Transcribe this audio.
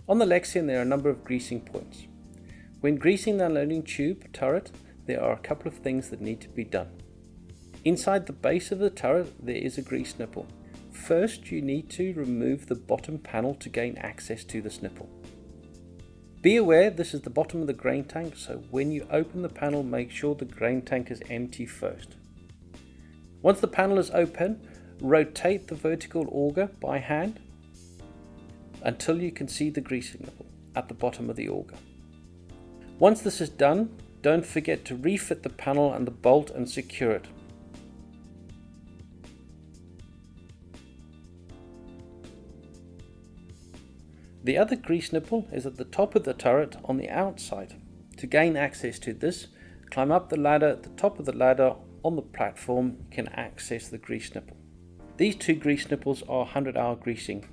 On the Lexion there are a number of greasing points. When greasing the unloading tube turret, there are a couple of things that need to be done. Inside the base of the turret there is a grease nipple. First you need to remove the bottom panel to gain access to this nipple. Be aware this is the bottom of the grain tank, so when you open the panel make sure the grain tank is empty first. Once the panel is open, rotate the vertical auger by hand until you can see the greasing nipple at the bottom of the auger. Once this is done, don't forget to refit the panel and the bolt and secure it. The other grease nipple is at the top of the turret on the outside. To gain access to this, climb up the ladder. At the top of the ladder on the platform you can access the grease nipple. These two grease nipples are 100-hour greasing